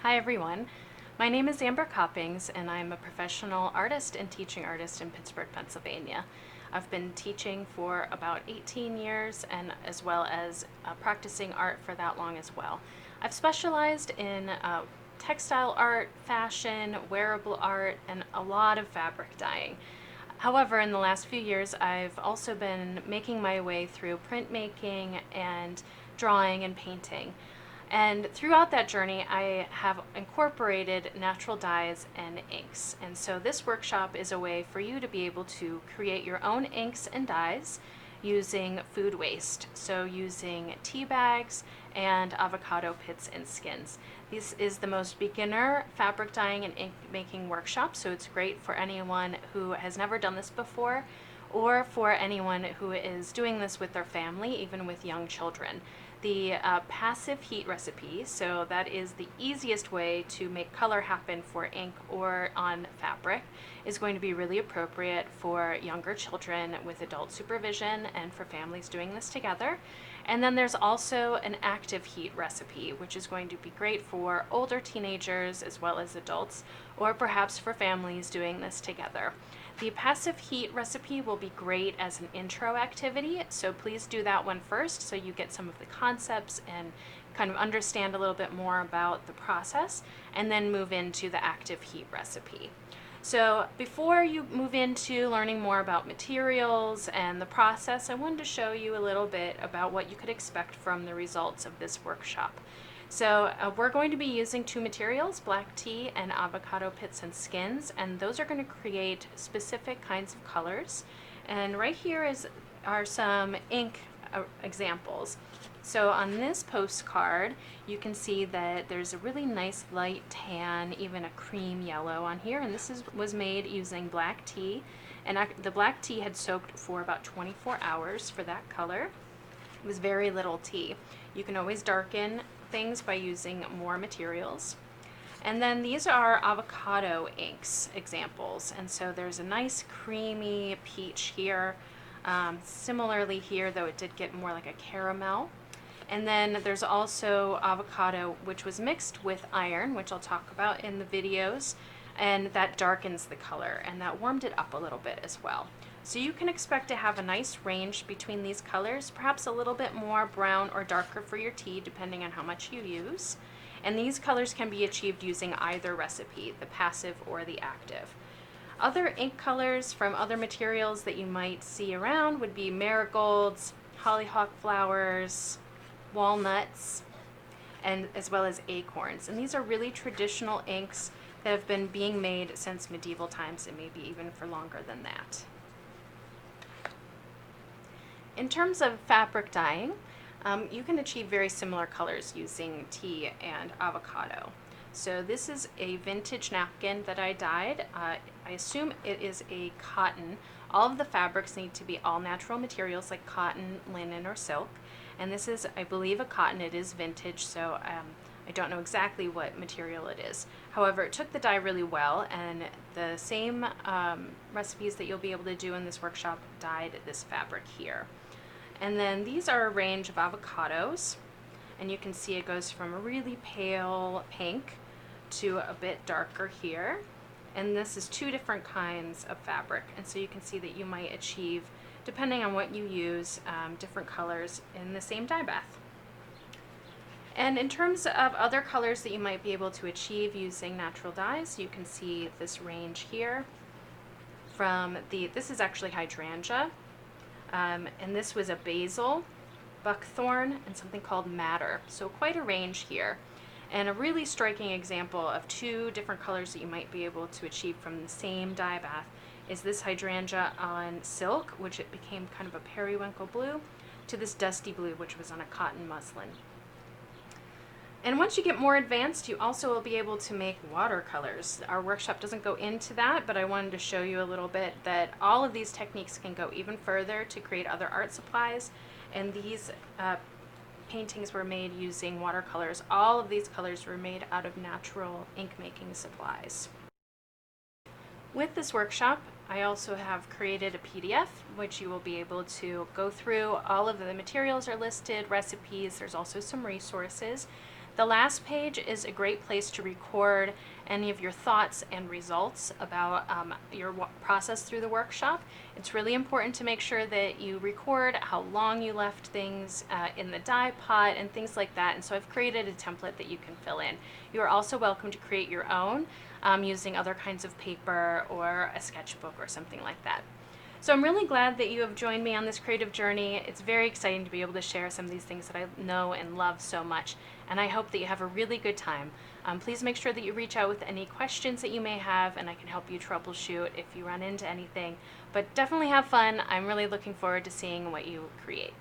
Hi everyone, my name is Amber Coppings and I'm a professional artist and teaching artist in Pittsburgh, Pennsylvania. I've been teaching for about 18 years and as well as practicing art for that long as well. I've specialized in textile art, fashion, wearable art, and a lot of fabric dyeing. However, in the last few years, I've also been making my way through printmaking and drawing and painting. And throughout that journey, I have incorporated natural dyes and inks. And so this workshop is a way for you to be able to create your own inks and dyes using food waste. So using tea bags and avocado pits and skins. This is the most beginner fabric dyeing and ink making workshop, so it's great for anyone who has never done this before or for anyone who is doing this with their family, even with young children. The passive heat recipe, so that is the easiest way to make color happen for ink or on fabric, is going to be really appropriate for younger children with adult supervision and for families doing this together. And then there's also an active heat recipe, which is going to be great for older teenagers as well as adults, or perhaps for families doing this together. The passive heat recipe will be great as an intro activity, so please do that one first so you get some of the concepts and kind of understand a little bit more about the process, and then move into the active heat recipe. So before you move into learning more about materials and the process, I wanted to show you a little bit about what you could expect from the results of this workshop. So we're going to be using two materials, black tea and avocado pits and skins, and those are going to create specific kinds of colors. And right here are some ink examples. So on this postcard, you can see that there's a really nice light tan, even a cream yellow on here, and this was made using black tea. And the black tea had soaked for about 24 hours for that color. It was very little tea. You can always darken things by using more materials. And then these are avocado inks examples. And so there's a nice creamy peach here. Similarly here, though it did get more like a caramel. And then there's also avocado, which was mixed with iron, which I'll talk about in the videos, and that darkens the color, and that warmed it up a little bit as well. So you can expect to have a nice range between these colors, perhaps a little bit more brown or darker for your tea, depending on how much you use. And these colors can be achieved using either recipe, the passive or the active. Other ink colors from other materials that you might see around would be marigolds, hollyhock flowers, walnuts, and as well as acorns. And these are really traditional inks that have been being made since medieval times, and maybe even for longer than that. In terms of fabric dyeing, you can achieve very similar colors using tea and avocado. So this is a vintage napkin that I dyed. I assume it is a cotton. All of the fabrics need to be all natural materials like cotton, linen, or silk. And this is, I believe, a cotton. It is vintage, so I don't know exactly what material it is. However, it took the dye really well, and the same recipes that you'll be able to do in this workshop dyed this fabric here. And then these are a range of avocados, and you can see it goes from a really pale pink to a bit darker here. And this is two different kinds of fabric, and so you can see that you might achieve, depending on what you use, different colors in the same dye bath. And in terms of other colors that you might be able to achieve using natural dyes, you can see this range here from this is actually hydrangea, and this was a basil, buckthorn, and something called madder. So quite a range here. And a really striking example of two different colors that you might be able to achieve from the same dye bath is this hydrangea on silk, which it became kind of a periwinkle blue, to this dusty blue, which was on a cotton muslin. And once you get more advanced, you also will be able to make watercolors. Our workshop doesn't go into that, but I wanted to show you a little bit that all of these techniques can go even further to create other art supplies. And these paintings were made using watercolors. All of these colors were made out of natural ink making supplies. With this workshop, I also have created a PDF, which you will be able to go through. All of the materials are listed, recipes, there's also some resources. The last page is a great place to record any of your thoughts and results about your process through the workshop. It's really important to make sure that you record how long you left things in the dye pot and things like that. And so I've created a template that you can fill in. You are also welcome to create your own using other kinds of paper or a sketchbook or something like that. So I'm really glad that you have joined me on this creative journey. It's very exciting to be able to share some of these things that I know and love so much, and I hope that you have a really good time. Please make sure that you reach out with any questions that you may have, and I can help you troubleshoot if you run into anything. But definitely have fun. I'm really looking forward to seeing what you create.